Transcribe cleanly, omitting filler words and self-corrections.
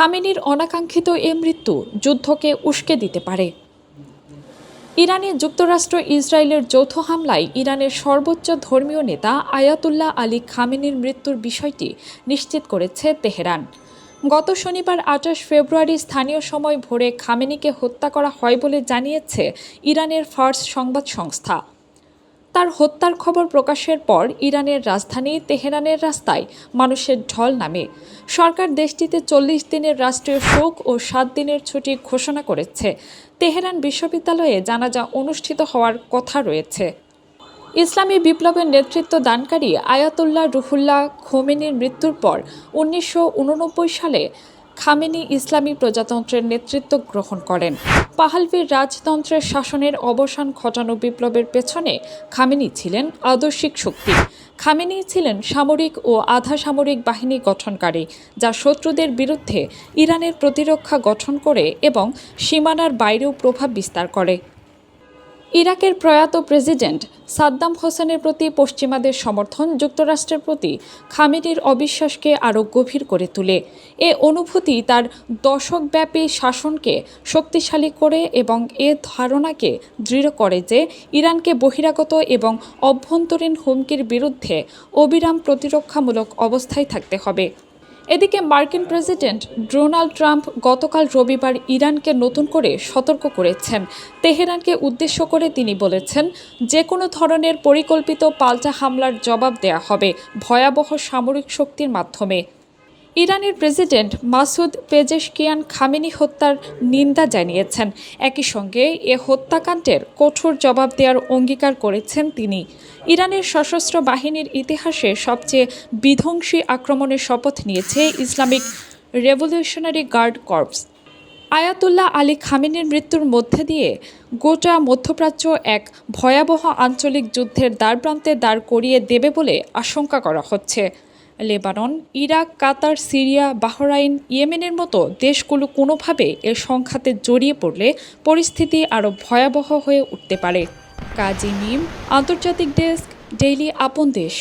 খামেনির অনাকাঙ্ক্ষিত এ মৃত্যু যুদ্ধকে উস্কে দিতে পারে। ইরানে যুক্তরাষ্ট্র ইসরায়েলের যৌথ হামলায় ইরানের সর্বোচ্চ ধর্মীয় নেতা আয়াতুল্লাহ আলী খামেনির মৃত্যুর বিষয়টি নিশ্চিত করেছে তেহরান। গত শনিবার ২৮ ফেব্রুয়ারি স্থানীয় সময় ভোরে খামেনিকে হত্যা করা হয় বলে জানিয়েছে ইরানের ফার্স সংবাদ সংস্থা। তার হত্যার খবর প্রকাশের পর ইরানের রাজধানী তেহরানের রাস্তায় মানুষের ঢল নামে। সরকার দেশটিতে ৪০ দিনের রাষ্ট্রীয় শোক ও ৭ দিনের ছুটি ঘোষণা করেছে। তেহরান বিশ্ববিদ্যালয়ে জানাজা অনুষ্ঠিত হওয়ার কথা রয়েছে। ইসলামী বিপ্লবের নেতৃত্ব দানকারী আয়াতুল্লাহ রুহুল্লাহ খোমেনির মৃত্যুর পর ১৯৮৯ সালে খামেনি ইসলামী প্রজাতন্ত্রের নেতৃত্ব গ্রহণ করেন। পাহলভির রাজতন্ত্রের শাসনের অবসান ঘটানো বিপ্লবের পেছনে খামেনি ছিলেন আদর্শিক শক্তি। খামেনি ছিলেন সামরিক ও আধা সামরিক বাহিনী গঠনকারী, যা শত্রুদের বিরুদ্ধে ইরানের প্রতিরক্ষা গঠন করে এবং সীমানার বাইরেও প্রভাব বিস্তার করে। ইরাকের প্রয়াত প্রেসিডেন্ট সাদ্দাম হোসেনের প্রতি পশ্চিমাদের সমর্থন যুক্তরাষ্ট্রের প্রতি খামেনির অবিশ্বাসকে আরও গভীর করে তোলে। এ অনুভূতি তার দশকব্যাপী শাসনকে শক্তিশালী করে এবং এ ধারণাকে দৃঢ় করে যে ইরানকে বহিরাগত এবং অভ্যন্তরীণ হুমকির বিরুদ্ধে অবিরাম প্রতিরক্ষামূলক অবস্থায় থাকতে হবে। এদিকে মার্কিন প্রেসিডেন্ট ডোনাল্ড ট্রাম্প গতকাল রবিবার ইরানকে নতুন করে সতর্ক করেছেন। তেহরানকে উদ্দেশ্য করে তিনি বলেছেন, যে কোনো ধরনের পরিকল্পিত পাল্টা হামলার জবাব দেয়া হবে ভয়াবহ সামরিক শক্তির মাধ্যমে। ইরানের প্রেসিডেন্ট মাসুদ পেজেশকিয়ান খামেনি হত্যার নিন্দা জানিয়েছেন। একই সঙ্গে এ হত্যাকাণ্ডের কঠোর জবাব দেওয়ার অঙ্গীকার করেছেন তিনি। ইরানের সশস্ত্র বাহিনীর ইতিহাসে সবচেয়ে বিধ্বংসী আক্রমণের শপথ নিয়েছে Islamic Revolutionary Guard Corps. Ayatollah Ali খামেনির মৃত্যুর মধ্যে দিয়ে গোটা মধ্যপ্রাচ্য এক ভয়াবহ আঞ্চলিক যুদ্ধের দ্বারপ্রান্তে দাঁড় করিয়ে দেবে বলে আশঙ্কা করা হচ্ছে। লেবানন, ইরাক, কাতার, সিরিয়া, বাহরাইন, ইয়েমেনের মতো দেশগুলো কোনোভাবে এর সংঘাতে জড়িয়ে পড়লে পরিস্থিতি আরও ভয়াবহ হয়ে উঠতে পারে। কাজী মিম, আন্তর্জাতিক ডেস্ক, ডেইলি আপন দেশ।